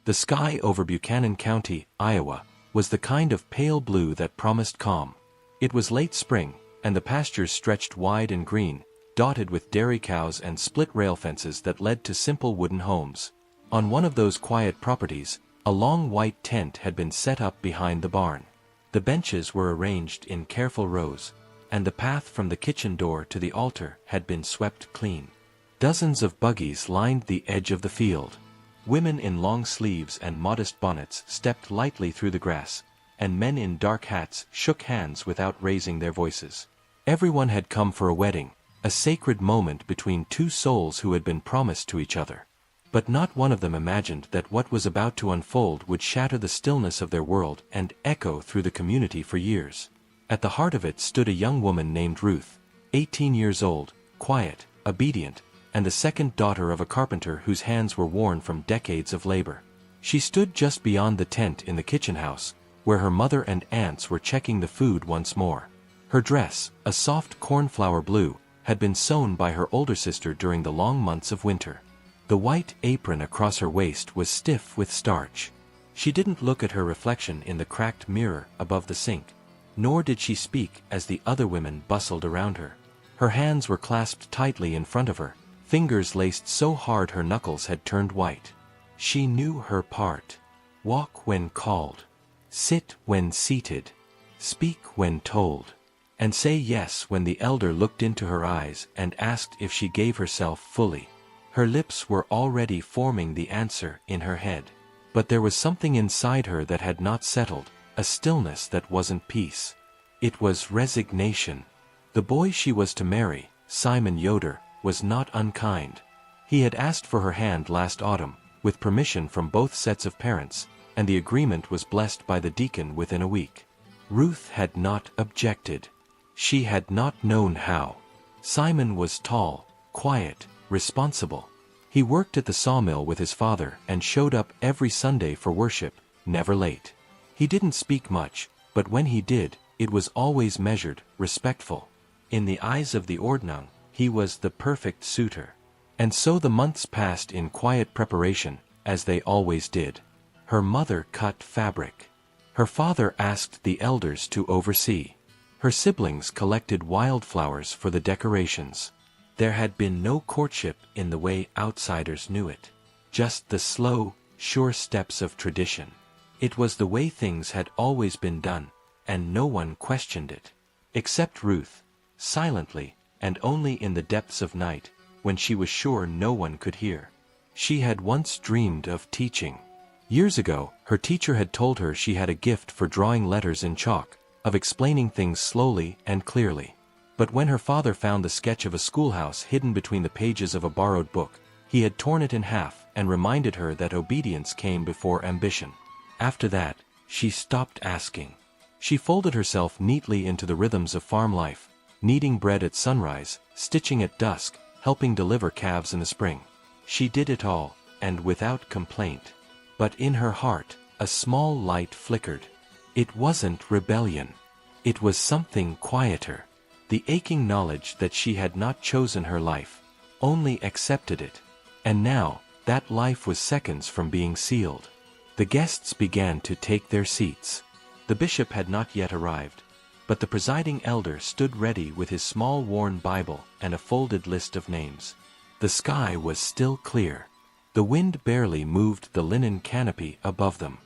The sky over Buchanan County, Iowa, was the kind of pale blue that promised calm. It was late spring, and the pastures stretched wide and green, dotted with dairy cows and split rail fences that led to simple wooden homes. On one of those quiet properties, a long white tent had been set up behind the barn. The benches were arranged in careful rows, and the path from the kitchen door to the altar had been swept clean. Dozens of buggies lined the edge of the field. Women in long sleeves and modest bonnets stepped lightly through the grass, and men in dark hats shook hands without raising their voices. Everyone had come for a wedding, a sacred moment between two souls who had been promised to each other. But not one of them imagined that what was about to unfold would shatter the stillness of their world and echo through the community for years. At the heart of it stood a young woman named Ruth, 18 years old, quiet, obedient, and the second daughter of a carpenter whose hands were worn from decades of labor. She stood just beyond the tent in the kitchen house, where her mother and aunts were checking the food once more. Her dress, a soft cornflower blue, had been sewn by her older sister during the long months of winter. The white apron across her waist was stiff with starch. She didn't look at her reflection in the cracked mirror above the sink, nor did she speak as the other women bustled around her. Her hands were clasped tightly in front of her, fingers laced so hard her knuckles had turned white. She knew her part. Walk when called. Sit when seated. Speak when told. And say yes when the elder looked into her eyes and asked if she gave herself fully. Her lips were already forming the answer in her head. But there was something inside her that had not settled, a stillness that wasn't peace. It was resignation. The boy she was to marry, Simon Yoder, was not unkind. He had asked for her hand last autumn, with permission from both sets of parents, and the agreement was blessed by the deacon within a week. Ruth had not objected. She had not known how. Simon was tall, quiet, responsible. He worked at the sawmill with his father and showed up every Sunday for worship, never late. He didn't speak much, but when he did, it was always measured, respectful. In the eyes of the Ordnung, he was the perfect suitor. And so the months passed in quiet preparation, as they always did. Her mother cut fabric. Her father asked the elders to oversee. Her siblings collected wildflowers for the decorations. There had been no courtship in the way outsiders knew it. Just the slow, sure steps of tradition. It was the way things had always been done, and no one questioned it. Except Ruth, silently, and only in the depths of night, when she was sure no one could hear. She had once dreamed of teaching. Years ago, her teacher had told her she had a gift for drawing letters in chalk, of explaining things slowly and clearly. But when her father found the sketch of a schoolhouse hidden between the pages of a borrowed book, he had torn it in half and reminded her that obedience came before ambition. After that, she stopped asking. She folded herself neatly into the rhythms of farm life, kneading bread at sunrise, stitching at dusk, helping deliver calves in the spring. She did it all, and without complaint. But in her heart, a small light flickered. It wasn't rebellion. It was something quieter. The aching knowledge that she had not chosen her life, only accepted it. And now, that life was seconds from being sealed. The guests began to take their seats. The bishop had not yet arrived, but the presiding elder stood ready with his small worn Bible and a folded list of names. The sky was still clear. The wind barely moved the linen canopy above them.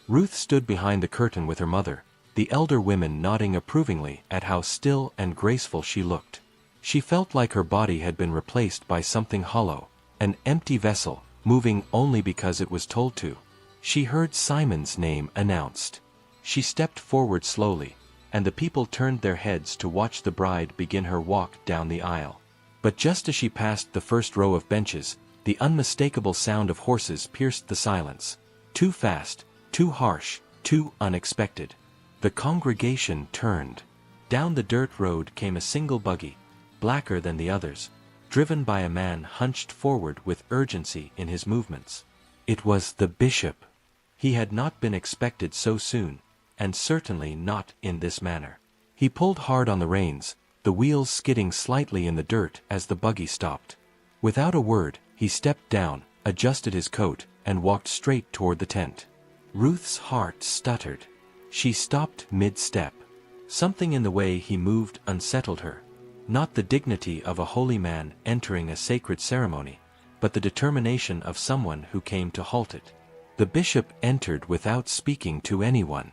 Ruth stood behind the curtain with her mother, the elder women nodding approvingly at how still and graceful she looked. She felt like her body had been replaced by something hollow, an empty vessel, moving only because it was told to. She heard Simon's name announced. She stepped forward slowly, and the people turned their heads to watch the bride begin her walk down the aisle. But just as she passed the first row of benches, the unmistakable sound of horses pierced the silence. Too fast, too harsh, too unexpected. The congregation turned. Down the dirt road came a single buggy, blacker than the others, driven by a man hunched forward with urgency in his movements. It was the bishop. He had not been expected so soon, and certainly not in this manner. He pulled hard on the reins, the wheels skidding slightly in the dirt as the buggy stopped. Without a word, he stepped down, adjusted his coat, and walked straight toward the tent. Ruth's heart stuttered. She stopped mid-step. Something in the way he moved unsettled her. Not the dignity of a holy man entering a sacred ceremony, but the determination of someone who came to halt it. The bishop entered without speaking to anyone.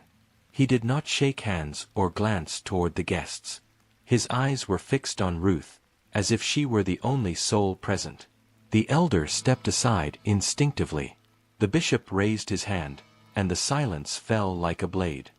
He did not shake hands or glance toward the guests. His eyes were fixed on Ruth, as if she were the only soul present. The elder stepped aside instinctively. The bishop raised his hand, and the silence fell like a blade.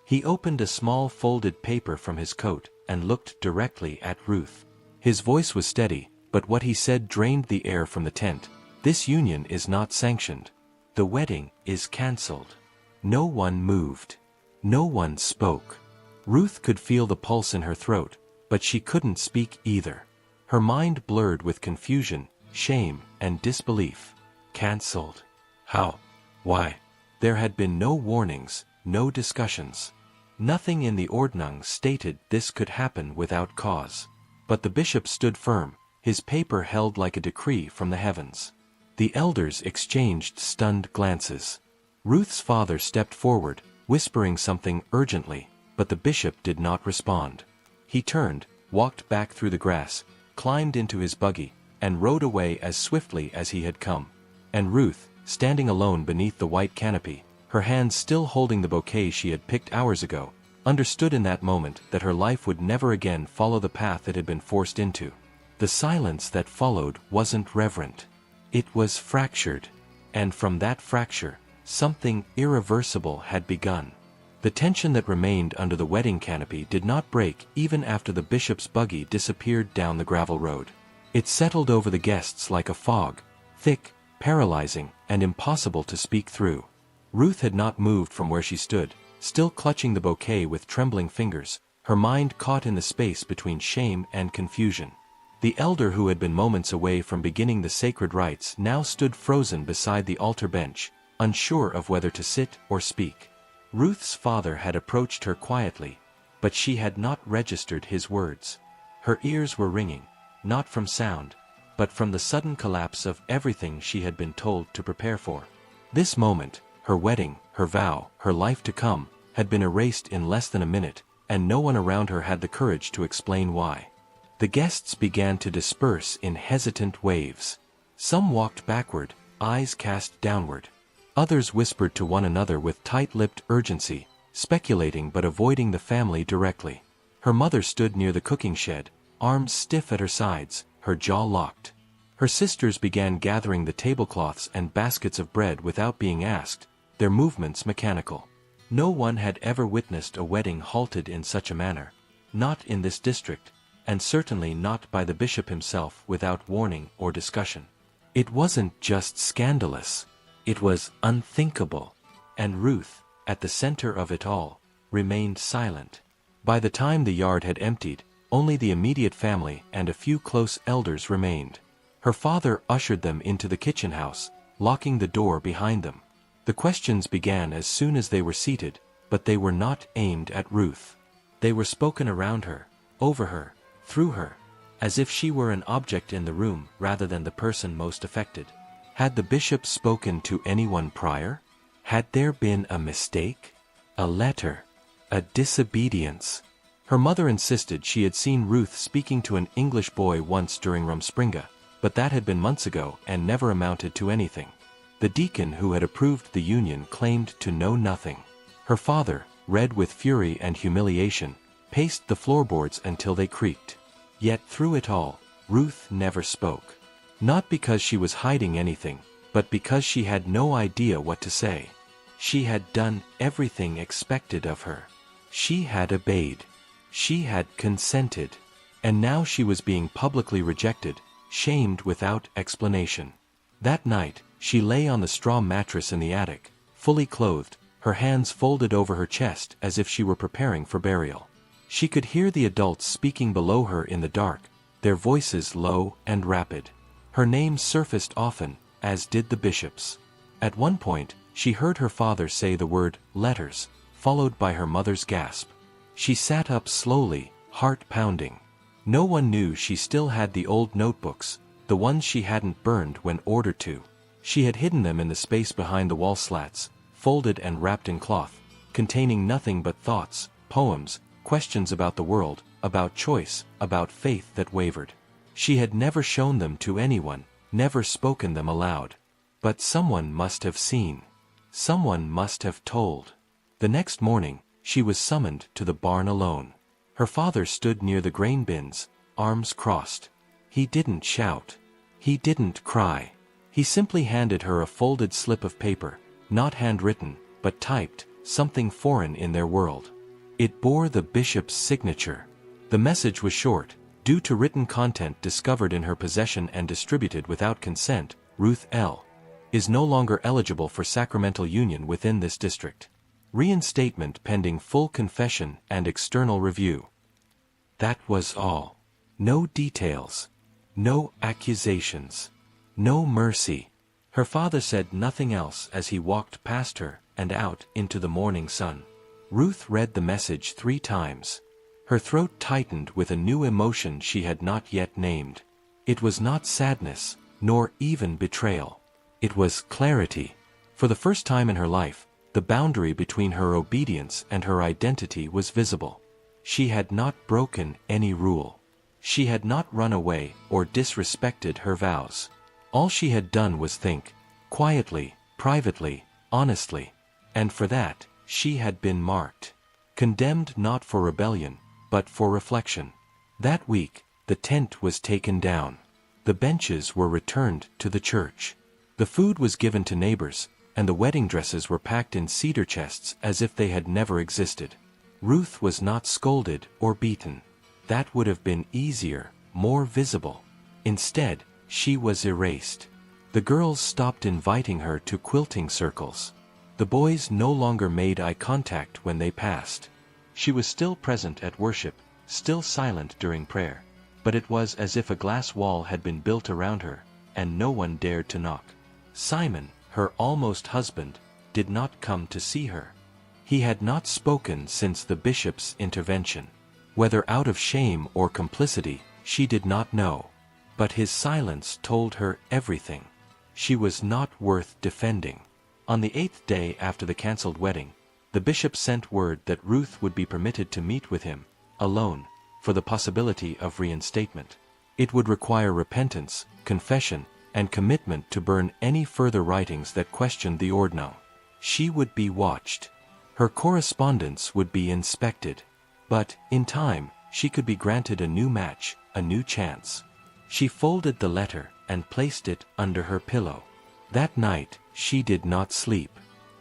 He opened a small folded paper from his coat and looked directly at Ruth. His voice was steady, but what he said drained the air from the tent. This union is not sanctioned. The wedding is cancelled. No one moved. No one spoke. Ruth could feel the pulse in her throat, but she couldn't speak either. Her mind blurred with confusion, shame, and disbelief. Cancelled? How? Why? There had been no warnings, no discussions. Nothing in the Ordnung stated this could happen without cause. But the bishop stood firm, his paper held like a decree from the heavens. The elders exchanged stunned glances. Ruth's father stepped forward, whispering something urgently, but the bishop did not respond. He turned, walked back through the grass, climbed into his buggy, and rode away as swiftly as he had come. And Ruth, standing alone beneath the white canopy, her hands still holding the bouquet she had picked hours ago, understood in that moment that her life would never again follow the path it had been forced into. The silence that followed wasn't reverent. It was fractured. And from that fracture, something irreversible had begun. The tension that remained under the wedding canopy did not break even after the bishop's buggy disappeared down the gravel road. It settled over the guests like a fog, thick, paralyzing, and impossible to speak through. Ruth had not moved from where she stood, still clutching the bouquet with trembling fingers, her mind caught in the space between shame and confusion. The elder who had been moments away from beginning the sacred rites now stood frozen beside the altar bench, unsure of whether to sit or speak. Ruth's father had approached her quietly, but she had not registered his words. Her ears were ringing, not from sound, but from the sudden collapse of everything she had been told to prepare for. This moment, her wedding, her vow, her life to come, had been erased in less than a minute, and no one around her had the courage to explain why. The guests began to disperse in hesitant waves. Some walked backward, eyes cast downward. Others whispered to one another with tight-lipped urgency, speculating but avoiding the family directly. Her mother stood near the cooking shed, arms stiff at her sides, her jaw locked. Her sisters began gathering the tablecloths and baskets of bread without being asked, their movements mechanical. No one had ever witnessed a wedding halted in such a manner. Not in this district, and certainly not by the bishop himself without warning or discussion. It wasn't just scandalous. It was unthinkable. And Ruth, at the center of it all, remained silent. By the time the yard had emptied, only the immediate family and a few close elders remained. Her father ushered them into the kitchen house, locking the door behind them. The questions began as soon as they were seated, but they were not aimed at Ruth. They were spoken around her, over her, through her, as if she were an object in the room rather than the person most affected. Had the bishop spoken to anyone prior? Had there been a mistake? A letter? A disobedience? Her mother insisted she had seen Ruth speaking to an English boy once during Rumspringa, but that had been months ago and never amounted to anything. The deacon who had approved the union claimed to know nothing. Her father, red with fury and humiliation, paced the floorboards until they creaked. Yet through it all, Ruth never spoke. Not because she was hiding anything, but because she had no idea what to say. She had done everything expected of her. She had obeyed. She had consented. And now she was being publicly rejected, shamed without explanation. That night, she lay on the straw mattress in the attic, fully clothed, her hands folded over her chest as if she were preparing for burial. She could hear the adults speaking below her in the dark, their voices low and rapid. Her name surfaced often, as did the bishop's. At one point, she heard her father say the word letters, followed by her mother's gasp. She sat up slowly, heart pounding. No one knew she still had the old notebooks, the ones she hadn't burned when ordered to. She had hidden them in the space behind the wall slats, folded and wrapped in cloth, containing nothing but thoughts, poems, questions about the world, about choice, about faith that wavered. She had never shown them to anyone, never spoken them aloud. But someone must have seen. Someone must have told. The next morning, she was summoned to the barn alone. Her father stood near the grain bins, arms crossed. He didn't shout. He didn't cry. He simply handed her a folded slip of paper, not handwritten, but typed, something foreign in their world. It bore the bishop's signature. The message was short. Due to written content discovered in her possession and distributed without consent, Ruth L. is no longer eligible for sacramental union within this district. Reinstatement pending full confession and external review. That was all. No details. No accusations. No mercy. Her father said nothing else as he walked past her and out into the morning sun. Ruth read the message 3 times. Her throat tightened with a new emotion she had not yet named. It was not sadness, nor even betrayal. It was clarity. For the first time in her life, the boundary between her obedience and her identity was visible. She had not broken any rule. She had not run away or disrespected her vows. All she had done was think, quietly, privately, honestly. And for that, she had been marked. Condemned not for rebellion, but for reflection. That week, the tent was taken down. The benches were returned to the church. The food was given to neighbors, and the wedding dresses were packed in cedar chests as if they had never existed. Ruth was not scolded or beaten. That would have been easier, more visible. Instead, she was erased. The girls stopped inviting her to quilting circles. The boys no longer made eye contact when they passed. She was still present at worship, still silent during prayer, but it was as if a glass wall had been built around her, and no one dared to knock. Simon, her almost husband, did not come to see her. He had not spoken since the bishop's intervention. Whether out of shame or complicity, she did not know. But his silence told her everything. She was not worth defending. On the 8th day after the cancelled wedding, the bishop sent word that Ruth would be permitted to meet with him, alone, for the possibility of reinstatement. It would require repentance, confession, and commitment to burn any further writings that questioned the ordinal. She would be watched. Her correspondence would be inspected. But, in time, she could be granted a new match, a new chance. She folded the letter and placed it under her pillow. That night, she did not sleep.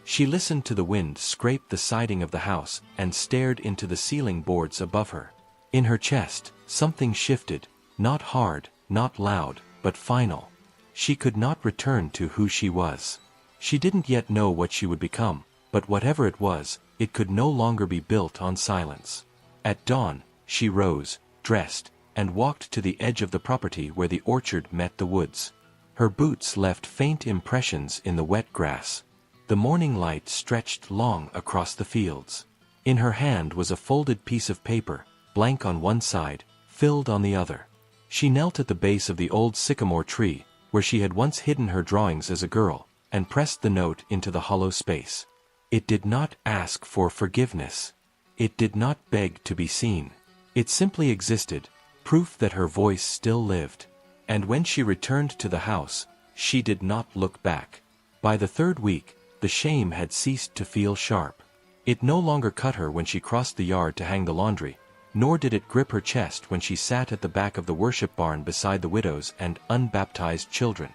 She listened to the wind scrape the siding of the house and stared into the ceiling boards above her. In her chest, something shifted, not hard, not loud, but final. She could not return to who she was. She didn't yet know what she would become, but whatever it was, it could no longer be built on silence. At dawn, she rose, dressed, and walked to the edge of the property where the orchard met the woods. Her boots left faint impressions in the wet grass. The morning light stretched long across the fields. In her hand was a folded piece of paper, blank on one side, filled on the other. She knelt at the base of the old sycamore tree, where she had once hidden her drawings as a girl, and pressed the note into the hollow space. It did not ask for forgiveness. It did not beg to be seen. It simply existed, proof that her voice still lived. And when she returned to the house, she did not look back. By the 3rd week, the shame had ceased to feel sharp. It no longer cut her when she crossed the yard to hang the laundry, nor did it grip her chest when she sat at the back of the worship barn beside the widows and unbaptized children.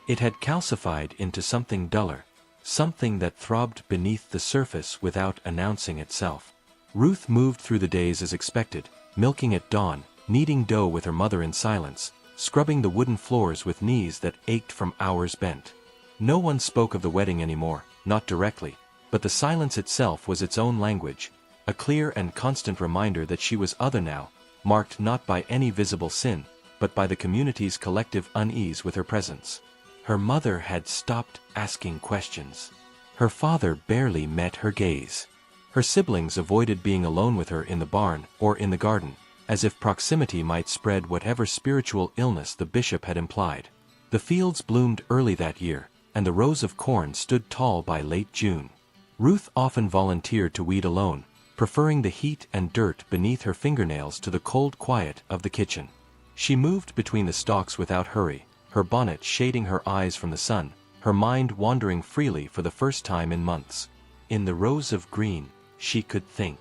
It had calcified into something duller, something that throbbed beneath the surface without announcing itself. Ruth moved through the days as expected, milking at dawn, kneading dough with her mother in silence, scrubbing the wooden floors with knees that ached from hours bent. No one spoke of the wedding anymore, not directly, but the silence itself was its own language, a clear and constant reminder that she was other now, marked not by any visible sin, but by the community's collective unease with her presence. Her mother had stopped asking questions. Her father barely met her gaze. Her siblings avoided being alone with her in the barn or in the garden, as if proximity might spread whatever spiritual illness the bishop had implied. The fields bloomed early that year, and the rows of corn stood tall by late June. Ruth often volunteered to weed alone, preferring the heat and dirt beneath her fingernails to the cold quiet of the kitchen. She moved between the stalks without hurry, her bonnet shading her eyes from the sun, her mind wandering freely for the first time in months. In the rows of green, she could think.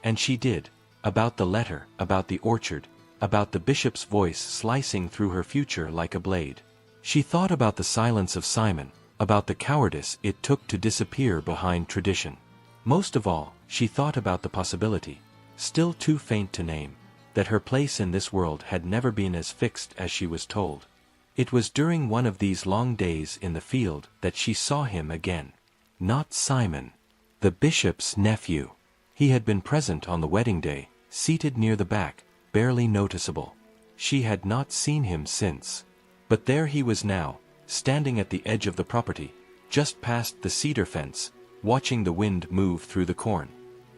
And she did, about the letter, about the orchard, about the bishop's voice slicing through her future like a blade. She thought about the silence of Simon, about the cowardice it took to disappear behind tradition. Most of all, she thought about the possibility, still too faint to name, that her place in this world had never been as fixed as she was told. It was during one of these long days in the field that she saw him again. Not Simon, the bishop's nephew. He had been present on the wedding day, seated near the back, barely noticeable. She had not seen him since. But there he was now, standing at the edge of the property, just past the cedar fence, watching the wind move through the corn.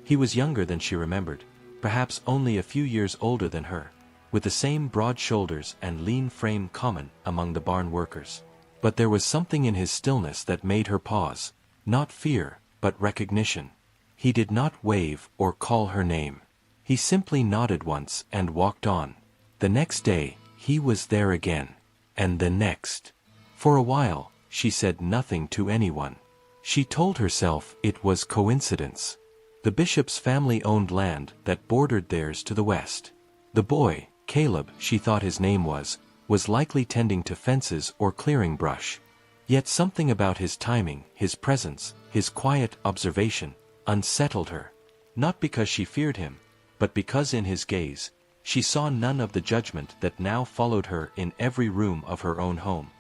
He was younger than she remembered, perhaps only a few years older than her, with the same broad shoulders and lean frame common among the barn workers. But there was something in his stillness that made her pause, not fear, but recognition. He did not wave or call her name. He simply nodded once and walked on. The next day, he was there again. And the next. For a while, she said nothing to anyone. She told herself it was coincidence. The bishop's family owned land that bordered theirs to the west. The boy, Caleb, she thought his name was likely tending to fences or clearing brush. Yet something about his timing, his presence, his quiet observation, unsettled her. Not because she feared him, but because in his gaze, she saw none of the judgment that now followed her in every room of her own home.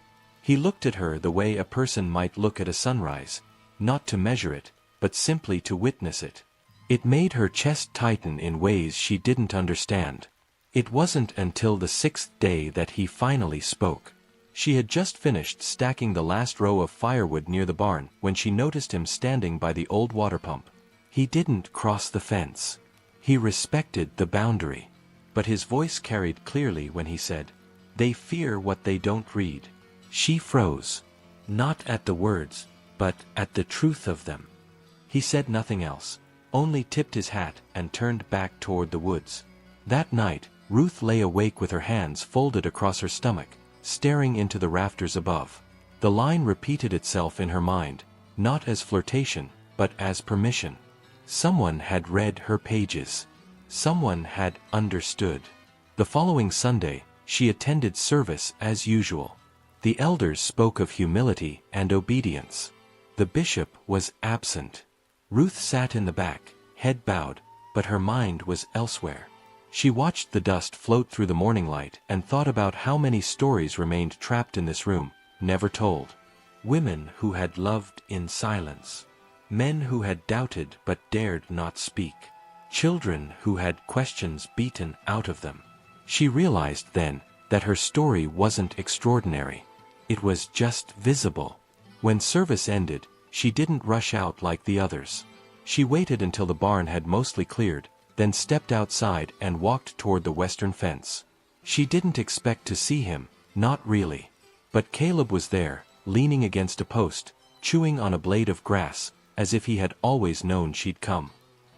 He looked at her the way a person might look at a sunrise, not to measure it, but simply to witness it. It made her chest tighten in ways she didn't understand. It wasn't until the 6th day that he finally spoke. She had just finished stacking the last row of firewood near the barn when she noticed him standing by the old water pump. He didn't cross the fence. He respected the boundary. But his voice carried clearly when he said, "They fear what they don't read." She froze. Not at the words, but at the truth of them. He said nothing else, only tipped his hat and turned back toward the woods. That night, Ruth lay awake with her hands folded across her stomach, staring into the rafters above. The line repeated itself in her mind, not as flirtation, but as permission. Someone had read her pages. Someone had understood. The following Sunday, she attended service as usual. The elders spoke of humility and obedience. The bishop was absent. Ruth sat in the back, head bowed, but her mind was elsewhere. She watched the dust float through the morning light and thought about how many stories remained trapped in this room, never told. Women who had loved in silence. Men who had doubted but dared not speak. Children who had questions beaten out of them. She realized then that her story wasn't extraordinary. It was just visible. When service ended, she didn't rush out like the others. She waited until the barn had mostly cleared, then stepped outside and walked toward the western fence. She didn't expect to see him, not really. But Caleb was there, leaning against a post, chewing on a blade of grass, as if he had always known she'd come.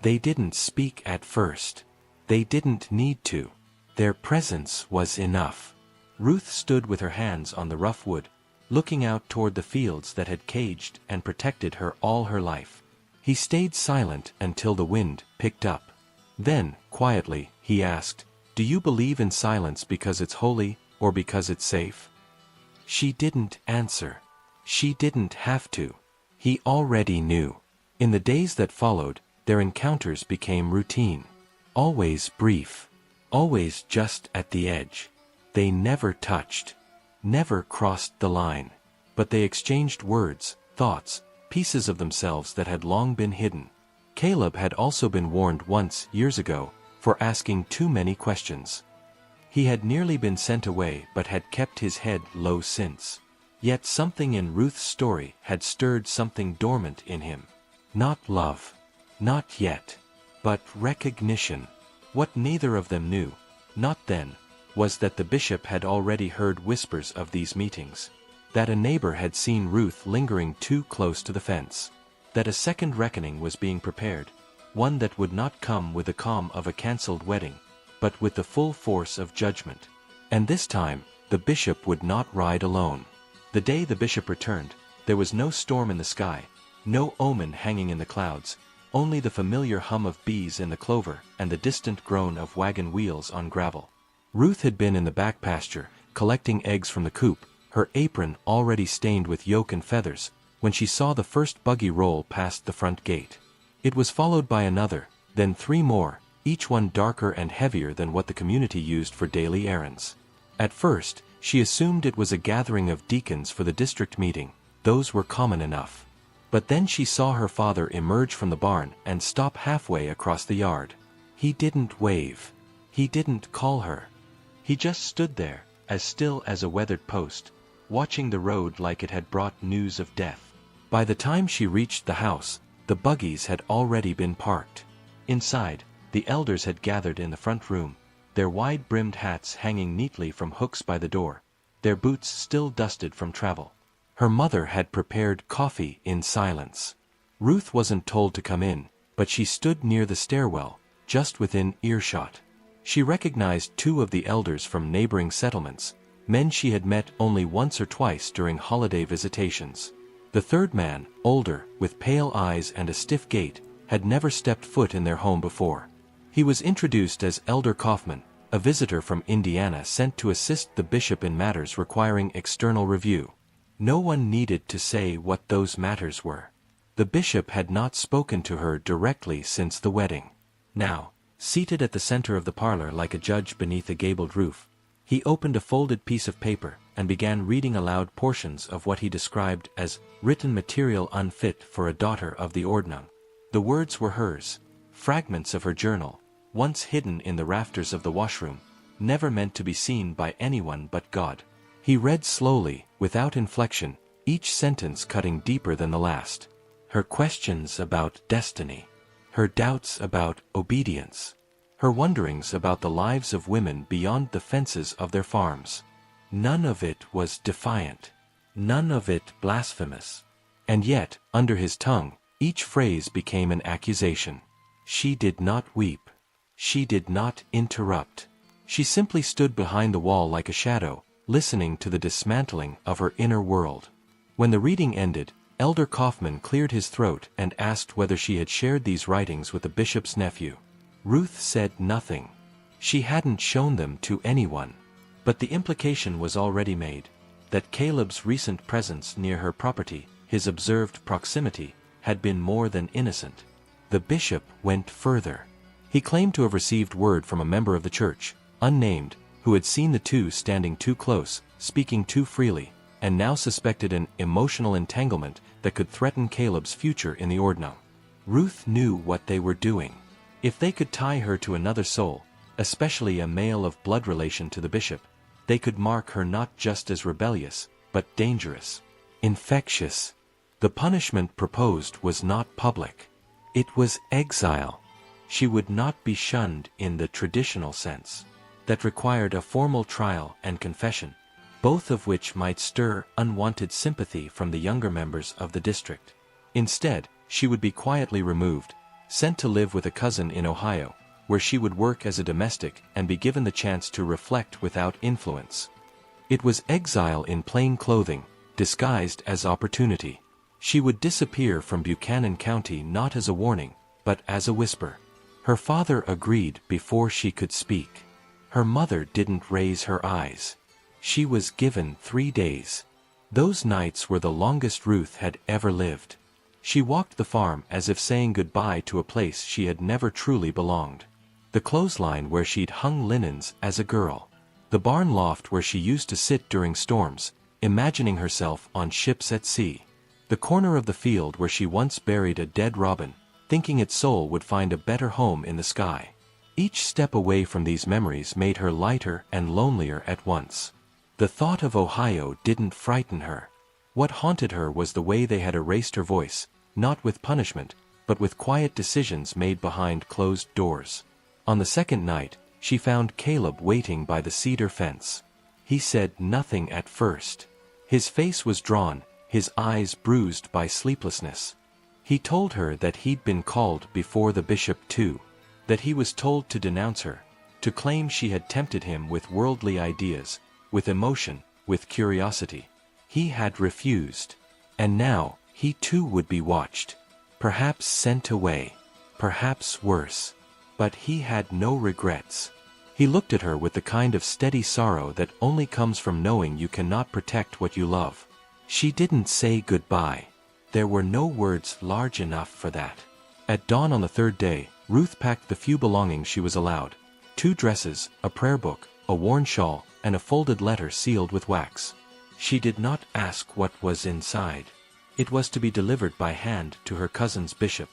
They didn't speak at first. They didn't need to. Their presence was enough. Ruth stood with her hands on the rough wood, looking out toward the fields that had caged and protected her all her life. He stayed silent until the wind picked up. Then, quietly, he asked, "Do you believe in silence because it's holy, or because it's safe?" She didn't answer. She didn't have to. He already knew. In the days that followed, their encounters became routine. Always brief. Always just at the edge. They never touched. Never crossed the line. But they exchanged words, thoughts, pieces of themselves that had long been hidden. Caleb had also been warned once, years ago, for asking too many questions. He had nearly been sent away but had kept his head low since. Yet something in Ruth's story had stirred something dormant in him. Not love. Not yet. But recognition. What neither of them knew, not then, was that the bishop had already heard whispers of these meetings. that a neighbor had seen Ruth lingering too close to the fence. That a second reckoning was being prepared, one that would not come with the calm of a cancelled wedding, but with the full force of judgment. And this time, the bishop would not ride alone. The day the bishop returned, there was no storm in the sky, no omen hanging in the clouds, only the familiar hum of bees in the clover and the distant groan of wagon wheels on gravel. Ruth had been in the back pasture, collecting eggs from the coop, her apron already stained with yolk and feathers, when she saw the first buggy roll past the front gate. It was followed by another, then 3 more, each one darker and heavier than what the community used for daily errands. At first, she assumed it was a gathering of deacons for the district meeting. Those were common enough. But then she saw her father emerge from the barn and stop halfway across the yard. He didn't wave. He didn't call her. He just stood there, as still as a weathered post, watching the road like it had brought news of death. By the time she reached the house, the buggies had already been parked. Inside, the elders had gathered in the front room, their wide-brimmed hats hanging neatly from hooks by the door, their boots still dusted from travel. Her mother had prepared coffee in silence. Ruth wasn't told to come in, but she stood near the stairwell, just within earshot. She recognized 2 of the elders from neighboring settlements, men she had met only once or twice during holiday visitations. The third man, older, with pale eyes and a stiff gait, had never stepped foot in their home before. He was introduced as Elder Kaufman, a visitor from Indiana sent to assist the bishop in matters requiring external review. No one needed to say what those matters were. The bishop had not spoken to her directly since the wedding. Now, seated at the center of the parlor like a judge beneath a gabled roof, he opened a folded piece of paper and began reading aloud portions of what he described as written material unfit for a daughter of the Ordnung. The words were hers, fragments of her journal, once hidden in the rafters of the washroom, never meant to be seen by anyone but God. He read slowly, without inflection, each sentence cutting deeper than the last. Her questions about destiny, her doubts about obedience, her wonderings about the lives of women beyond the fences of their farms. None of it was defiant, none of it blasphemous. And yet, under his tongue, each phrase became an accusation. She did not weep. She did not interrupt. She simply stood behind the wall like a shadow, listening to the dismantling of her inner world. When the reading ended, Elder Kaufman cleared his throat and asked whether she had shared these writings with the bishop's nephew. Ruth said nothing. She hadn't shown them to anyone. But the implication was already made, that Caleb's recent presence near her property, his observed proximity, had been more than innocent. The bishop went further. He claimed to have received word from a member of the church, unnamed, who had seen the 2 standing too close, speaking too freely, and now suspected an emotional entanglement that could threaten Caleb's future in the Ordnung. Ruth knew what they were doing. If they could tie her to another soul, especially a male of blood relation to the bishop, they could mark her not just as rebellious, but dangerous, infectious. The punishment proposed was not public. It was exile. She would not be shunned in the traditional sense. That required a formal trial and confession, both of which might stir unwanted sympathy from the younger members of the district. Instead, she would be quietly removed, sent to live with a cousin in Ohio, where she would work as a domestic and be given the chance to reflect without influence. It was exile in plain clothing, disguised as opportunity. She would disappear from Buchanan County not as a warning, but as a whisper. Her father agreed before she could speak. Her mother didn't raise her eyes. She was given 3 days. Those nights were the longest Ruth had ever lived. She walked the farm as if saying goodbye to a place she had never truly belonged. The clothesline where she'd hung linens as a girl. The barn loft where she used to sit during storms, imagining herself on ships at sea. The corner of the field where she once buried a dead robin, thinking its soul would find a better home in the sky. Each step away from these memories made her lighter and lonelier at once. The thought of Ohio didn't frighten her. What haunted her was the way they had erased her voice, not with punishment, but with quiet decisions made behind closed doors. On the second night, she found Caleb waiting by the cedar fence. He said nothing at first. His face was drawn, his eyes bruised by sleeplessness. He told her that he'd been called before the bishop too, that he was told to denounce her, to claim she had tempted him with worldly ideas, with emotion, with curiosity. He had refused. And now, he too would be watched. Perhaps sent away. Perhaps worse. But he had no regrets. He looked at her with the kind of steady sorrow that only comes from knowing you cannot protect what you love. She didn't say goodbye. There were no words large enough for that. At dawn on the third day, Ruth packed the few belongings she was allowed. 2 dresses, a prayer book, a worn shawl, and a folded letter sealed with wax. She did not ask what was inside. It was to be delivered by hand to her cousin's bishop.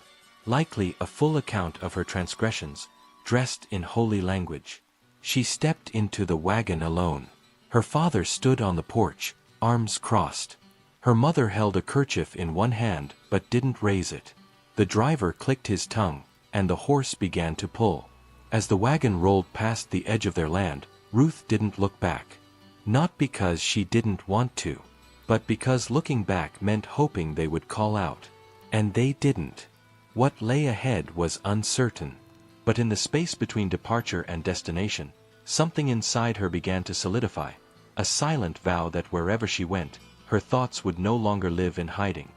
Likely a full account of her transgressions, dressed in holy language. She stepped into the wagon alone. Her father stood on the porch, arms crossed. Her mother held a kerchief in one hand but didn't raise it. The driver clicked his tongue, and the horse began to pull. As the wagon rolled past the edge of their land, Ruth didn't look back. Not because she didn't want to, but because looking back meant hoping they would call out. And they didn't. What lay ahead was uncertain. But in the space between departure and destination, something inside her began to solidify, a silent vow that wherever she went, her thoughts would no longer live in hiding.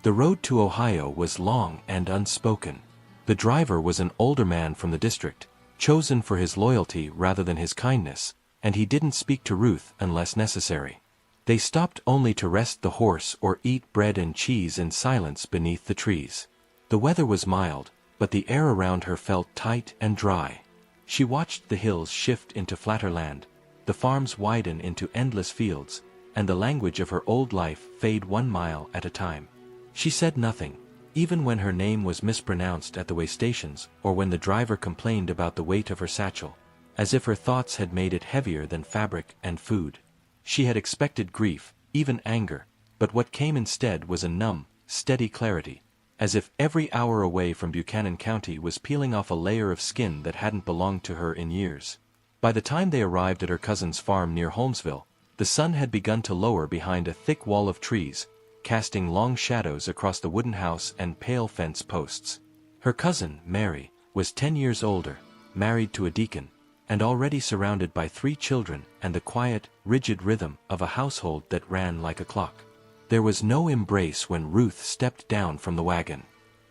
The road to Ohio was long and unspoken. The driver was an older man from the district, chosen for his loyalty rather than his kindness, and he didn't speak to Ruth unless necessary. They stopped only to rest the horse or eat bread and cheese in silence beneath the trees. The weather was mild, but the air around her felt tight and dry. She watched the hills shift into flatter land, the farms widen into endless fields, and the language of her old life fade 1 mile at a time. She said nothing, even when her name was mispronounced at the way stations or when the driver complained about the weight of her satchel, as if her thoughts had made it heavier than fabric and food. She had expected grief, even anger, but what came instead was a numb, steady clarity, as if every hour away from Buchanan County was peeling off a layer of skin that hadn't belonged to her in years. By the time they arrived at her cousin's farm near Holmesville, the sun had begun to lower behind a thick wall of trees, casting long shadows across the wooden house and pale fence posts. Her cousin, Mary, was 10 years older, married to a deacon, and already surrounded by 3 children and the quiet, rigid rhythm of a household that ran like a clock. There was no embrace when Ruth stepped down from the wagon.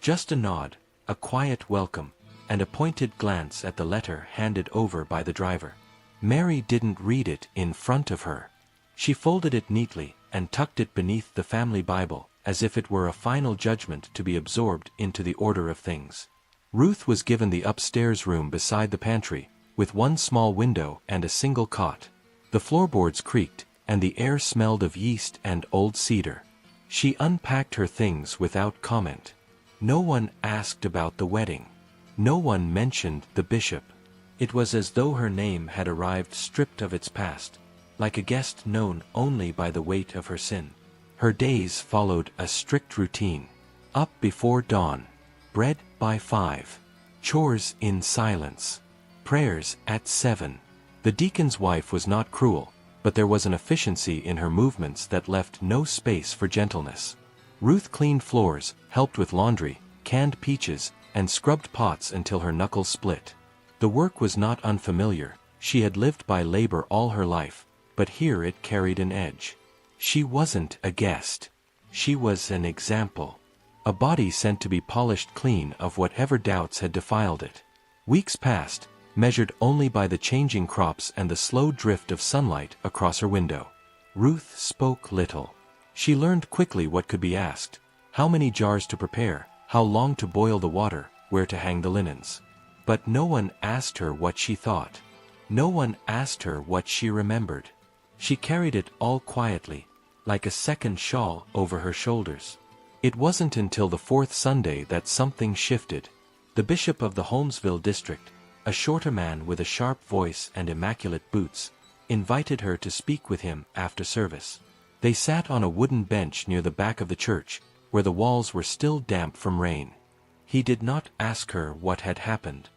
Just a nod, a quiet welcome, and a pointed glance at the letter handed over by the driver. Mary didn't read it in front of her. She folded it neatly and tucked it beneath the family Bible, as if it were a final judgment to be absorbed into the order of things. Ruth was given the upstairs room beside the pantry, with 1 small window and a single cot. The floorboards creaked, and the air smelled of yeast and old cedar. She unpacked her things without comment. No one asked about the wedding. No one mentioned the bishop. It was as though her name had arrived stripped of its past, like a guest known only by the weight of her sin. Her days followed a strict routine. Up before dawn. Bread by 5. Chores in silence. Prayers at 7. The deacon's wife was not cruel, but there was an efficiency in her movements that left no space for gentleness. Ruth cleaned floors, helped with laundry, canned peaches, and scrubbed pots until her knuckles split. The work was not unfamiliar. She had lived by labor all her life, but here it carried an edge. She wasn't a guest. She was an example. A body sent to be polished clean of whatever doubts had defiled it. Weeks passed, measured only by the changing crops and the slow drift of sunlight across her window. Ruth spoke little. She learned quickly what could be asked: how many jars to prepare, how long to boil the water, where to hang the linens. But no one asked her what she thought. No one asked her what she remembered. She carried it all quietly, like a second shawl over her shoulders. It wasn't until the 4th Sunday that something shifted. The bishop of the Holmesville district, a shorter man with a sharp voice and immaculate boots, invited her to speak with him after service. They sat on a wooden bench near the back of the church, where the walls were still damp from rain. He did not ask her what had happened.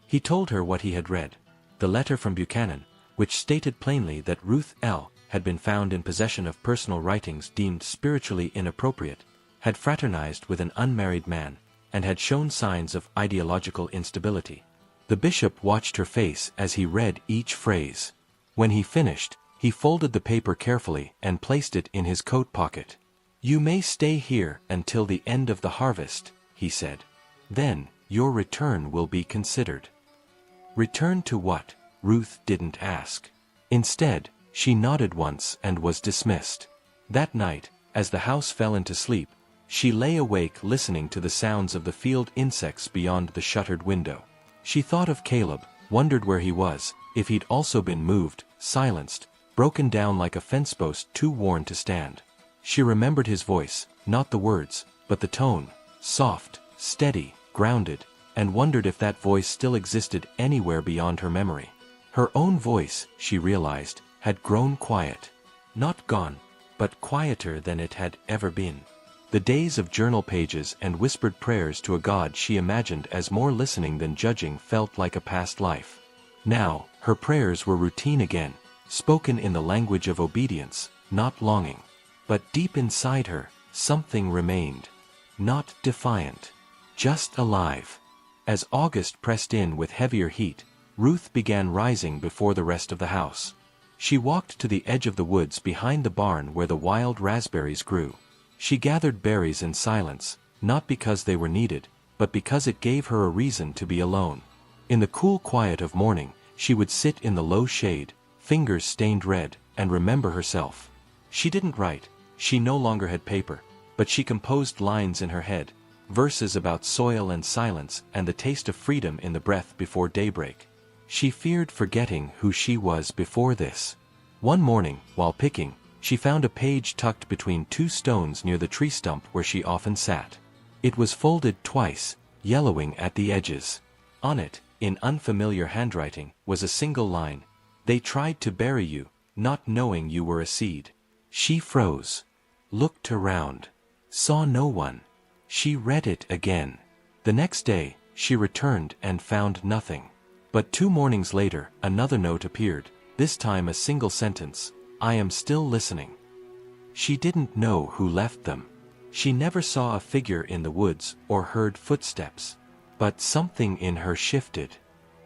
He told her what he had read, the letter from Buchanan, which stated plainly that Ruth L. had been found in possession of personal writings deemed spiritually inappropriate, had fraternized with an unmarried man, and had shown signs of ideological instability. The bishop watched her face as he read each phrase. When he finished, he folded the paper carefully and placed it in his coat pocket. "You may stay here until the end of the harvest," he said. "Then, your return will be considered." Return to what? Ruth didn't ask. Instead, she nodded once and was dismissed. That night, as the house fell into sleep, she lay awake listening to the sounds of the field insects beyond the shuttered window. She thought of Caleb, wondered where he was, if he'd also been moved, silenced, broken down like a fence post too worn to stand. She remembered his voice, not the words, but the tone, soft, steady, grounded, and wondered if that voice still existed anywhere beyond her memory. Her own voice, she realized, had grown quiet. Not gone, but quieter than it had ever been. The days of journal pages and whispered prayers to a God she imagined as more listening than judging felt like a past life. Now, her prayers were routine again, spoken in the language of obedience, not longing. But deep inside her, something remained. Not defiant. Just alive. As August pressed in with heavier heat, Ruth began rising before the rest of the house. She walked to the edge of the woods behind the barn where the wild raspberries grew. She gathered berries in silence, not because they were needed, but because it gave her a reason to be alone. In the cool quiet of morning, she would sit in the low shade, fingers stained red, and remember herself. She didn't write, she no longer had paper, but she composed lines in her head, verses about soil and silence and the taste of freedom in the breath before daybreak. She feared forgetting who she was before this. One morning, while picking, she found a page tucked between two stones near the tree stump where she often sat. It was folded twice, yellowing at the edges. On it, in unfamiliar handwriting, was a single line. "They tried to bury you, not knowing you were a seed." She froze. Looked around. Saw no one. She read it again. The next day, she returned and found nothing. But 2 mornings later, another note appeared, this time a single sentence: "I am still listening." She didn't know who left them. She never saw a figure in the woods or heard footsteps. But something in her shifted.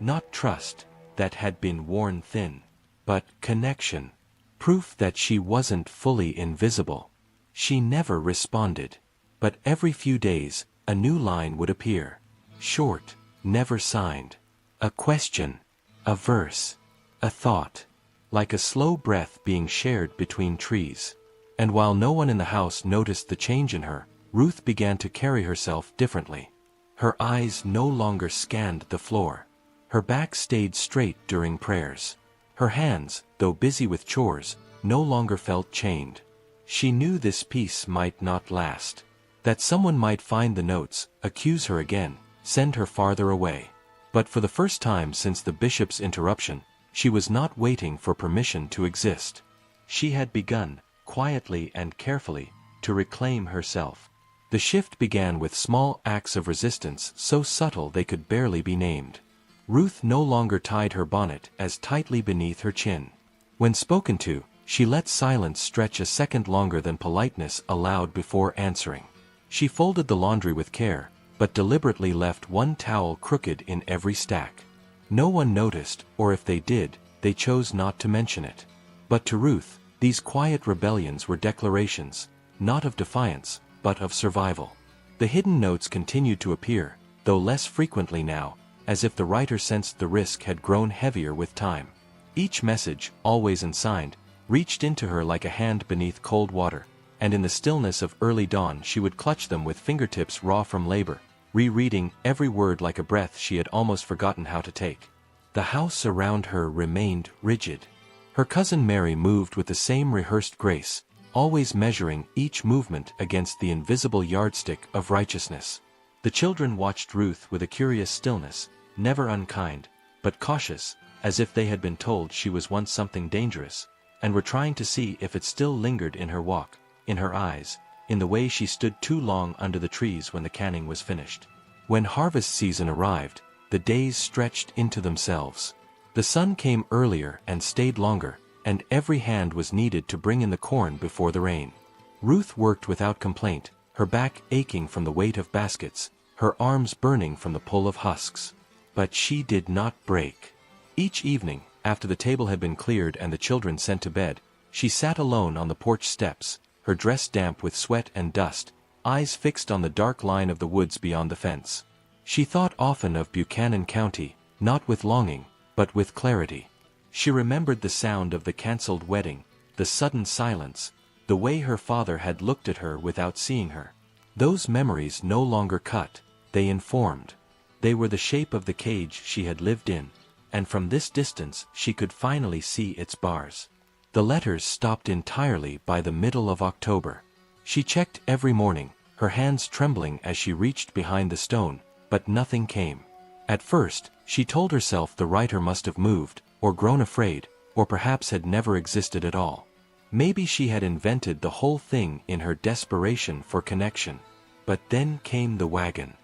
Not trust, that had been worn thin, but connection. Proof that she wasn't fully invisible. She never responded. But every few days, a new line would appear. Short, never signed. A question. A verse. A thought. Like a slow breath being shared between trees. And while no one in the house noticed the change in her, Ruth began to carry herself differently. Her eyes no longer scanned the floor. Her back stayed straight during prayers. Her hands, though busy with chores, no longer felt chained. She knew this peace might not last. That someone might find the notes, accuse her again, send her farther away. But for the first time since the bishop's interruption, she was not waiting for permission to exist. She had begun, quietly and carefully, to reclaim herself. The shift began with small acts of resistance so subtle they could barely be named. Ruth no longer tied her bonnet as tightly beneath her chin. When spoken to, she let silence stretch a second longer than politeness allowed before answering. She folded the laundry with care, but deliberately left one towel crooked in every stack. No one noticed, or if they did, they chose not to mention it. But to Ruth, these quiet rebellions were declarations, not of defiance, but of survival. The hidden notes continued to appear, though less frequently now, as if the writer sensed the risk had grown heavier with time. Each message, always unsigned, reached into her like a hand beneath cold water, and in the stillness of early dawn she would clutch them with fingertips raw from labor, rereading every word like a breath she had almost forgotten how to take. The house around her remained rigid. Her cousin Mary moved with the same rehearsed grace, always measuring each movement against the invisible yardstick of righteousness. The children watched Ruth with a curious stillness, never unkind, but cautious, as if they had been told she was once something dangerous, and were trying to see if it still lingered in her walk, in her eyes, in the way she stood too long under the trees when the canning was finished. When harvest season arrived, the days stretched into themselves. The sun came earlier and stayed longer, and every hand was needed to bring in the corn before the rain. Ruth worked without complaint, her back aching from the weight of baskets, her arms burning from the pull of husks. But she did not break. Each evening, after the table had been cleared and the children sent to bed, she sat alone on the porch steps, her dress damp with sweat and dust, eyes fixed on the dark line of the woods beyond the fence. She thought often of Buchanan County, not with longing, but with clarity. She remembered the sound of the cancelled wedding, the sudden silence, the way her father had looked at her without seeing her. Those memories no longer cut, they informed. They were the shape of the cage she had lived in, and from this distance she could finally see its bars. The letters stopped entirely by the middle of October. She checked every morning, her hands trembling as she reached behind the stone, but nothing came. At first, she told herself the writer must have moved, or grown afraid, or perhaps had never existed at all. Maybe she had invented the whole thing in her desperation for connection. But then came the wagon.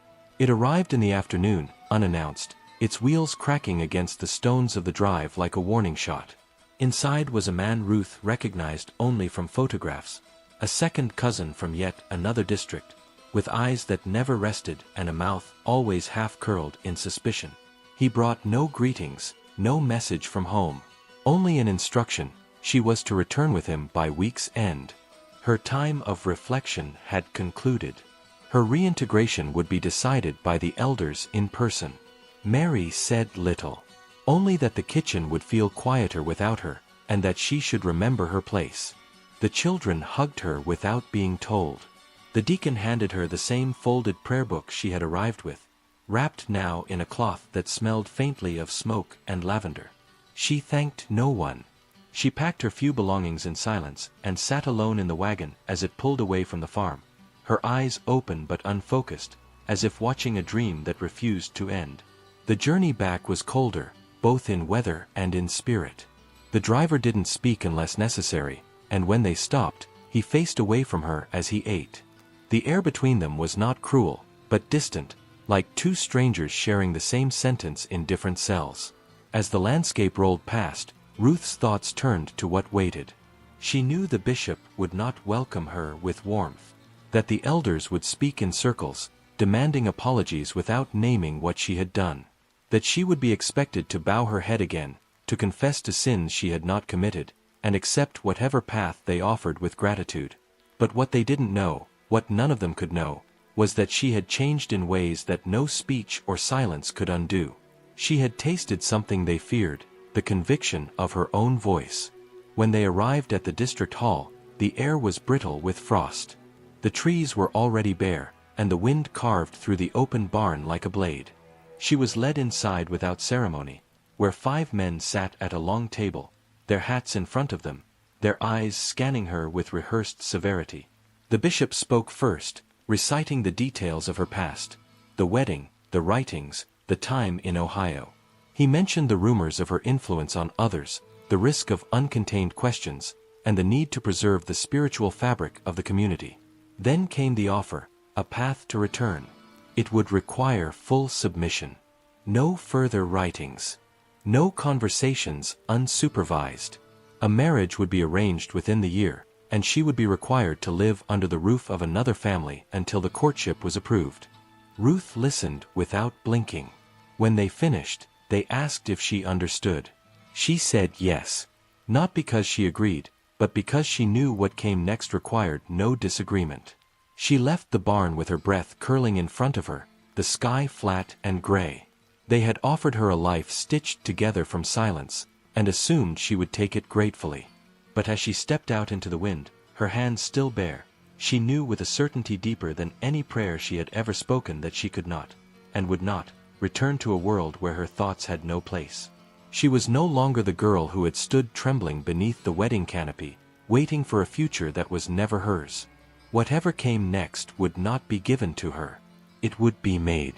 It arrived in the afternoon, unannounced, its wheels cracking against the stones of the drive like a warning shot. Inside was a man Ruth recognized only from photographs, a second cousin from yet another district, with eyes that never rested and a mouth always half-curled in suspicion. He brought no greetings, no message from home, only an instruction: she was to return with him by week's end. Her time of reflection had concluded. Her reintegration would be decided by the elders in person. Mary said little, only that the kitchen would feel quieter without her, and that she should remember her place. The children hugged her without being told. The deacon handed her the same folded prayer book she had arrived with, wrapped now in a cloth that smelled faintly of smoke and lavender. She thanked no one. She packed her few belongings in silence and sat alone in the wagon as it pulled away from the farm, her eyes open but unfocused, as if watching a dream that refused to end. The journey back was colder, both in weather and in spirit. The driver didn't speak unless necessary, and when they stopped, he faced away from her as he ate. The air between them was not cruel, but distant, like two strangers sharing the same sentence in different cells. As the landscape rolled past, Ruth's thoughts turned to what waited. She knew the bishop would not welcome her with warmth, that the elders would speak in circles, demanding apologies without naming what she had done, that she would be expected to bow her head again, to confess to sins she had not committed, and accept whatever path they offered with gratitude. But what they didn't know, what none of them could know, was that she had changed in ways that no speech or silence could undo. She had tasted something they feared, the conviction of her own voice. When they arrived at the district hall, the air was brittle with frost. The trees were already bare, and the wind carved through the open barn like a blade. She was led inside without ceremony, where 5 men sat at a long table, their hats in front of them, their eyes scanning her with rehearsed severity. The bishop spoke first, reciting the details of her past, the wedding, the writings, the time in Ohio. He mentioned the rumors of her influence on others, the risk of uncontained questions, and the need to preserve the spiritual fabric of the community. Then came the offer, a path to return. It would require full submission. No further writings. No conversations unsupervised. A marriage would be arranged within the year, and she would be required to live under the roof of another family until the courtship was approved. Ruth listened without blinking. When they finished, they asked if she understood. She said yes. Not because she agreed, but because she knew what came next required no disagreement. She left the barn with her breath curling in front of her, the sky flat and gray. They had offered her a life stitched together from silence, and assumed she would take it gratefully. But as she stepped out into the wind, her hands still bare, she knew with a certainty deeper than any prayer she had ever spoken that she could not, and would not, return to a world where her thoughts had no place. She was no longer the girl who had stood trembling beneath the wedding canopy, waiting for a future that was never hers. Whatever came next would not be given to her. It would be made.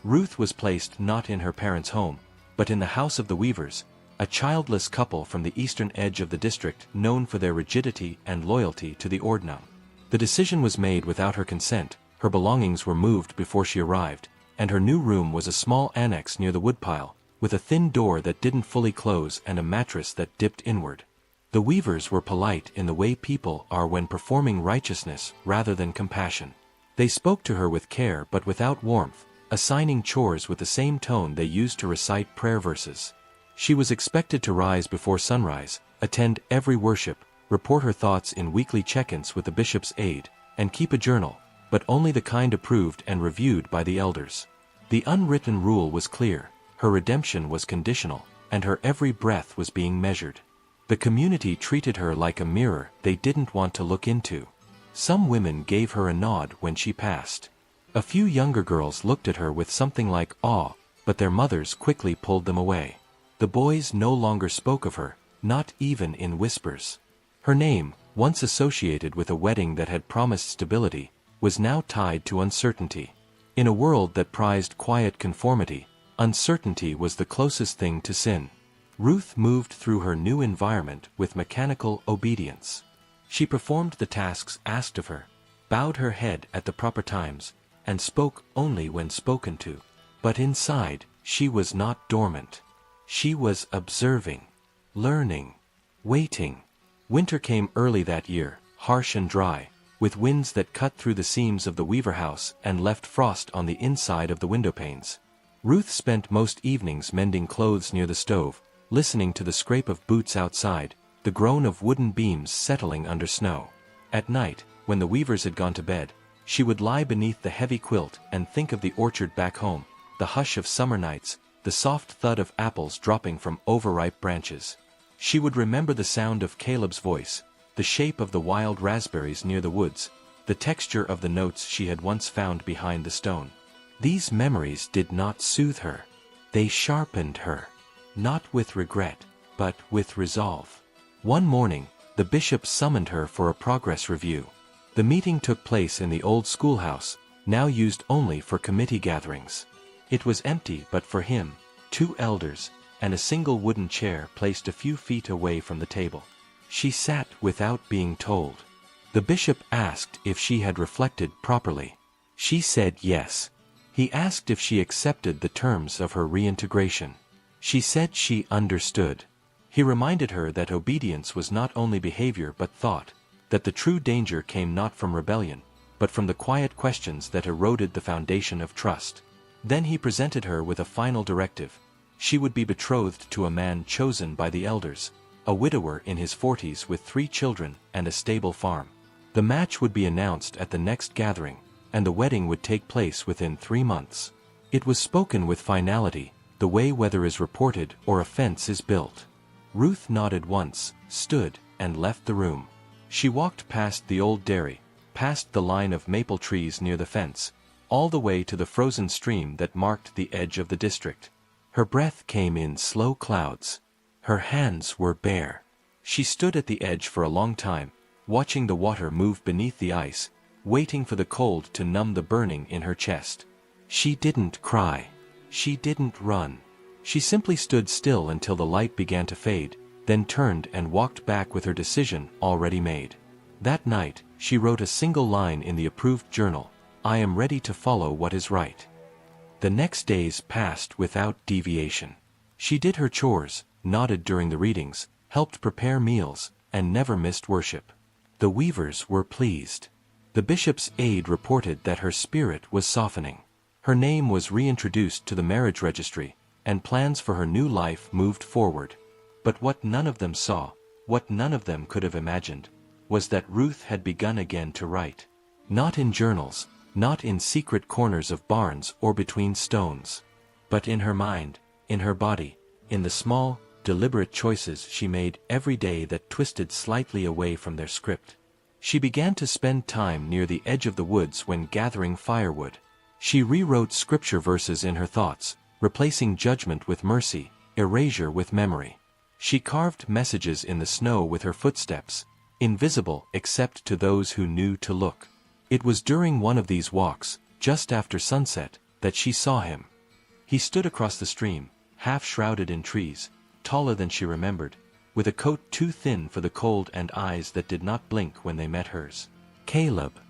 Ruth was placed not in her parents' home, but in the house of the Weavers, a childless couple from the eastern edge of the district known for their rigidity and loyalty to the ordinam. The decision was made without her consent, her belongings were moved before she arrived, and her new room was a small annex near the woodpile, with a thin door that didn't fully close and a mattress that dipped inward. The weavers were polite in the way people are when performing righteousness rather than compassion. They spoke to her with care but without warmth, assigning chores with the same tone they used to recite prayer verses. She was expected to rise before sunrise, attend every worship, report her thoughts in weekly check-ins with the bishop's aide, and keep a journal, but only the kind approved and reviewed by the elders. The unwritten rule was clear: her redemption was conditional, and her every breath was being measured. The community treated her like a mirror they didn't want to look into. Some women gave her a nod when she passed. A few younger girls looked at her with something like awe, but their mothers quickly pulled them away. The boys no longer spoke of her, not even in whispers. Her name, once associated with a wedding that had promised stability, was now tied to uncertainty. In a world that prized quiet conformity, uncertainty was the closest thing to sin. Ruth moved through her new environment with mechanical obedience. She performed the tasks asked of her, bowed her head at the proper times, and spoke only when spoken to. But inside, she was not dormant. She was observing, learning, waiting. Winter came early that year, harsh and dry, with winds that cut through the seams of the weaver house and left frost on the inside of the window panes. Ruth spent most evenings mending clothes near the stove, listening to the scrape of boots outside, the groan of wooden beams settling under snow. At night, when the weavers had gone to bed, she would lie beneath the heavy quilt and think of the orchard back home, the hush of summer nights, the soft thud of apples dropping from overripe branches. She would remember the sound of Caleb's voice, the shape of the wild raspberries near the woods, the texture of the notes she had once found behind the stone. These memories did not soothe her. They sharpened her. Not with regret, but with resolve. One morning, the bishop summoned her for a progress review. The meeting took place in the old schoolhouse, now used only for committee gatherings. It was empty but for him, 2 elders, and a single wooden chair placed a few feet away from the table. She sat without being told. The bishop asked if she had reflected properly. She said yes. He asked if she accepted the terms of her reintegration. She said she understood. He reminded her that obedience was not only behavior but thought, that the true danger came not from rebellion, but from the quiet questions that eroded the foundation of trust. Then he presented her with a final directive. She would be betrothed to a man chosen by the elders, a widower in his 40s with 3 children and a stable farm. The match would be announced at the next gathering, and the wedding would take place within 3 months. It was spoken with finality, the way weather is reported or a fence is built. Ruth nodded once, stood, and left the room. She walked past the old dairy, past the line of maple trees near the fence, all the way to the frozen stream that marked the edge of the district. Her breath came in slow clouds. Her hands were bare. She stood at the edge for a long time, watching the water move beneath the ice, waiting for the cold to numb the burning in her chest. She didn't cry. She didn't run. She simply stood still until the light began to fade, then turned and walked back with her decision already made. That night, she wrote a single line in the approved journal: "I am ready to follow what is right." The next days passed without deviation. She did her chores, nodded during the readings, helped prepare meals, and never missed worship. The weavers were pleased. The bishop's aide reported that her spirit was softening. Her name was reintroduced to the marriage registry, and plans for her new life moved forward. But what none of them saw, what none of them could have imagined, was that Ruth had begun again to write. Not in journals, not in secret corners of barns or between stones, but in her mind, in her body, in the small, deliberate choices she made every day that twisted slightly away from their script. She began to spend time near the edge of the woods when gathering firewood. She rewrote scripture verses in her thoughts, replacing judgment with mercy, erasure with memory. She carved messages in the snow with her footsteps, invisible except to those who knew to look. It was during one of these walks, just after sunset, that she saw him. He stood across the stream, half shrouded in trees, taller than she remembered, with a coat too thin for the cold and eyes that did not blink when they met hers. "Caleb."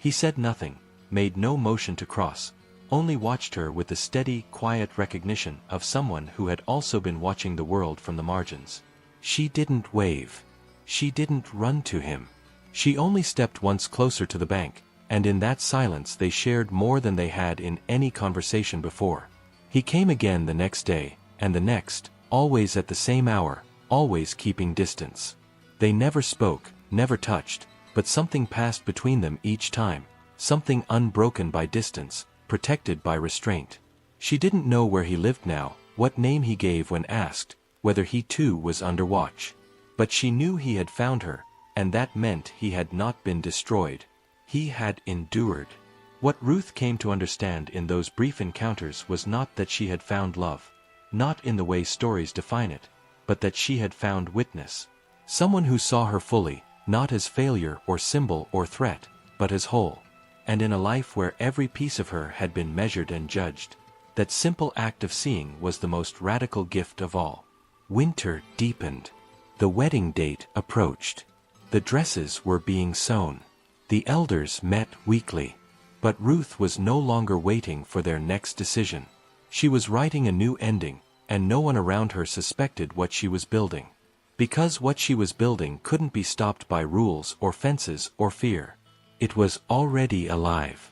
He said nothing, made no motion to cross, only watched her with the steady, quiet recognition of someone who had also been watching the world from the margins. She didn't wave. She didn't run to him. She only stepped once closer to the bank, and in that silence they shared more than they had in any conversation before. He came again the next day, and the next, always at the same hour, always keeping distance. They never spoke, never touched, but something passed between them each time, something unbroken by distance, protected by restraint. She didn't know where he lived now, what name he gave when asked, whether he too was under watch. But she knew he had found her, and that meant he had not been destroyed. He had endured. What Ruth came to understand in those brief encounters was not that she had found love, not in the way stories define it, but that she had found witness. Someone who saw her fully, not as failure or symbol or threat, but as whole. And in a life where every piece of her had been measured and judged, that simple act of seeing was the most radical gift of all. Winter deepened. The wedding date approached. The dresses were being sewn. The elders met weekly. But Ruth was no longer waiting for their next decision. She was writing a new ending, and no one around her suspected what she was building. Because what she was building couldn't be stopped by rules or fences or fear. It was already alive.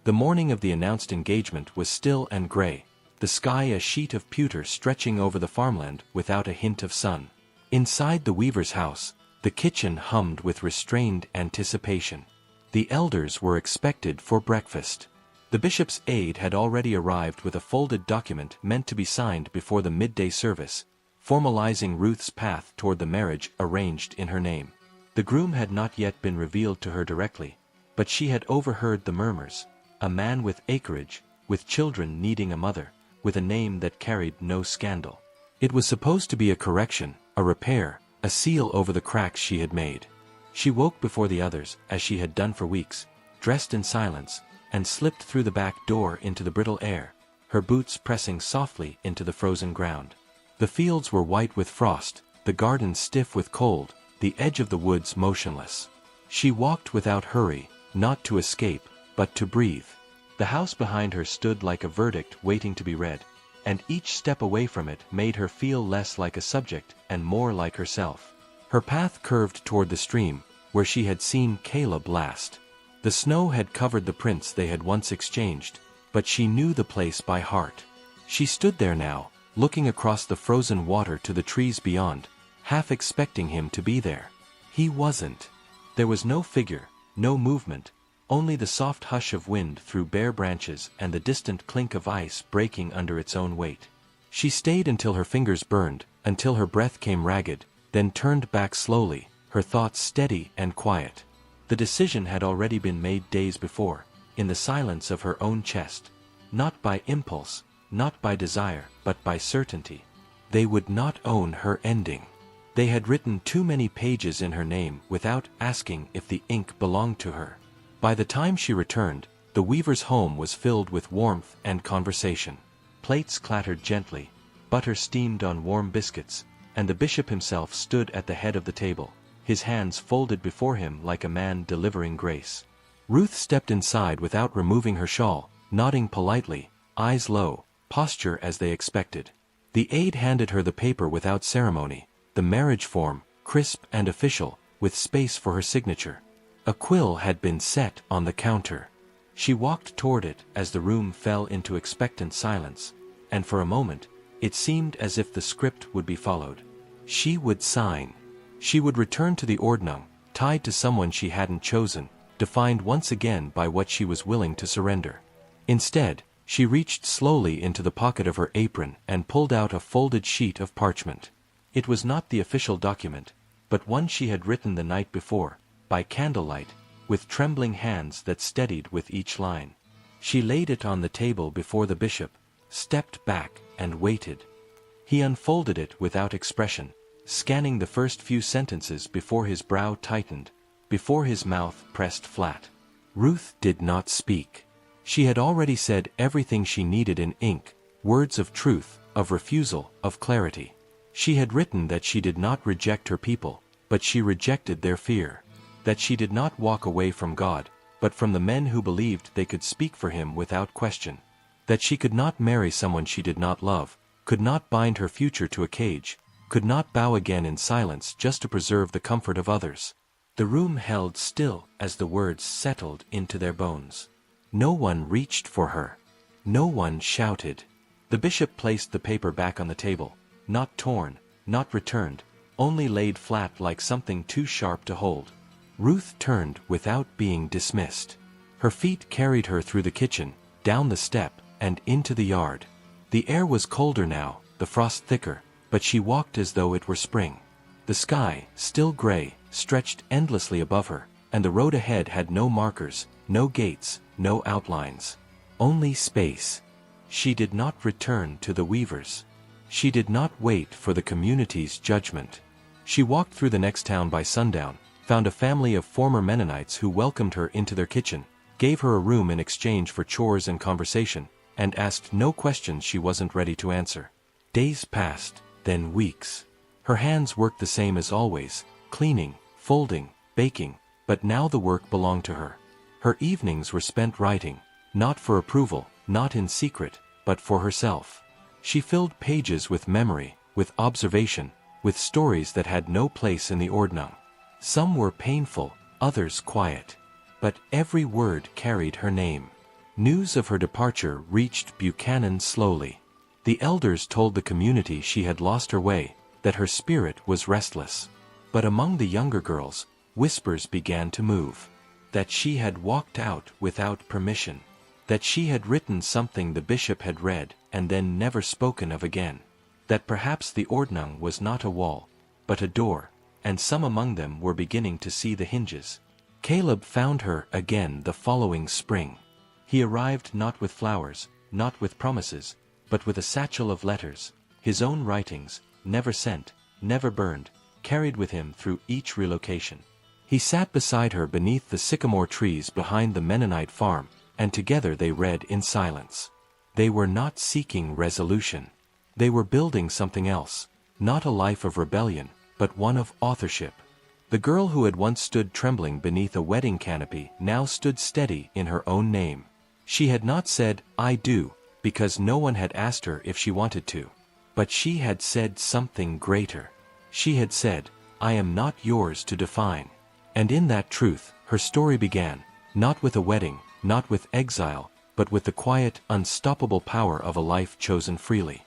The morning of the announced engagement was still and gray, the sky a sheet of pewter stretching over the farmland without a hint of sun. Inside the weaver's house, the kitchen hummed with restrained anticipation. The elders were expected for breakfast. The bishop's aide had already arrived with a folded document meant to be signed before the midday service, formalizing Ruth's path toward the marriage arranged in her name. The groom had not yet been revealed to her directly, but she had overheard the murmurs. A man with acreage, with children needing a mother, with a name that carried no scandal. It was supposed to be a correction, a repair, a seal over the cracks she had made. She woke before the others, as she had done for weeks, dressed in silence, and slipped through the back door into the brittle air, her boots pressing softly into the frozen ground. The fields were white with frost, the garden stiff with cold, the edge of the woods motionless. She walked without hurry, not to escape, but to breathe. The house behind her stood like a verdict waiting to be read, and each step away from it made her feel less like a subject and more like herself. Her path curved toward the stream, where she had seen Caleb last. The snow had covered the prints they had once exchanged, but she knew the place by heart. She stood there now, looking across the frozen water to the trees beyond, half expecting him to be there. He wasn't. There was no figure, no movement, only the soft hush of wind through bare branches and the distant clink of ice breaking under its own weight. She stayed until her fingers burned, until her breath came ragged, then turned back slowly, her thoughts steady and quiet. The decision had already been made days before, in the silence of her own chest. Not by impulse, not by desire, but by certainty. They would not own her ending. They had written too many pages in her name without asking if the ink belonged to her. By the time she returned, the weaver's home was filled with warmth and conversation. Plates clattered gently, butter steamed on warm biscuits, and the bishop himself stood at the head of the table, his hands folded before him like a man delivering grace. Ruth stepped inside without removing her shawl, nodding politely, eyes low, posture as they expected. The aide handed her the paper without ceremony, the marriage form, crisp and official, with space for her signature. A quill had been set on the counter. She walked toward it as the room fell into expectant silence, and for a moment, it seemed as if the script would be followed. She would sign. She would return to the Ordnung, tied to someone she hadn't chosen, defined once again by what she was willing to surrender. Instead, she reached slowly into the pocket of her apron and pulled out a folded sheet of parchment. It was not the official document, but one she had written the night before, by candlelight, with trembling hands that steadied with each line. She laid it on the table before the bishop, stepped back, and waited. He unfolded it without expression, scanning the first few sentences before his brow tightened, before his mouth pressed flat. Ruth did not speak. She had already said everything she needed in ink, words of truth, of refusal, of clarity. She had written that she did not reject her people, but she rejected their fear. That she did not walk away from God, but from the men who believed they could speak for him without question. That she could not marry someone she did not love, could not bind her future to a cage, could not bow again in silence just to preserve the comfort of others. The room held still as the words settled into their bones. No one reached for her. No one shouted. The bishop placed the paper back on the table, not torn, not returned, only laid flat like something too sharp to hold. Ruth turned without being dismissed. Her feet carried her through the kitchen, down the step, and into the yard. The air was colder now, the frost thicker, but she walked as though it were spring. The sky, still gray, stretched endlessly above her, and the road ahead had no markers, no gates, no outlines. Only space. She did not return to the weavers. She did not wait for the community's judgment. She walked through the next town by sundown, found a family of former Mennonites who welcomed her into their kitchen, gave her a room in exchange for chores and conversation, and asked no questions she wasn't ready to answer. Days passed, then weeks. Her hands worked the same as always, cleaning, folding, baking, but now the work belonged to her. Her evenings were spent writing, not for approval, not in secret, but for herself. She filled pages with memory, with observation, with stories that had no place in the Ordnung. Some were painful, others quiet. But every word carried her name. News of her departure reached Buchanan slowly. The elders told the community she had lost her way, that her spirit was restless. But among the younger girls, whispers began to move. That she had walked out without permission. That she had written something the bishop had read and then never spoken of again. That perhaps the Ordnung was not a wall, but a door, and some among them were beginning to see the hinges. Caleb found her again the following spring. He arrived not with flowers, not with promises, but with a satchel of letters, his own writings, never sent, never burned, carried with him through each relocation. He sat beside her beneath the sycamore trees behind the Mennonite farm, and together they read in silence. They were not seeking resolution. They were building something else, not a life of rebellion, but one of authorship. The girl who had once stood trembling beneath a wedding canopy now stood steady in her own name. She had not said, "I do," because no one had asked her if she wanted to. But she had said something greater. She had said, "I am not yours to define." And in that truth, her story began, not with a wedding, not with exile, but with the quiet, unstoppable power of a life chosen freely.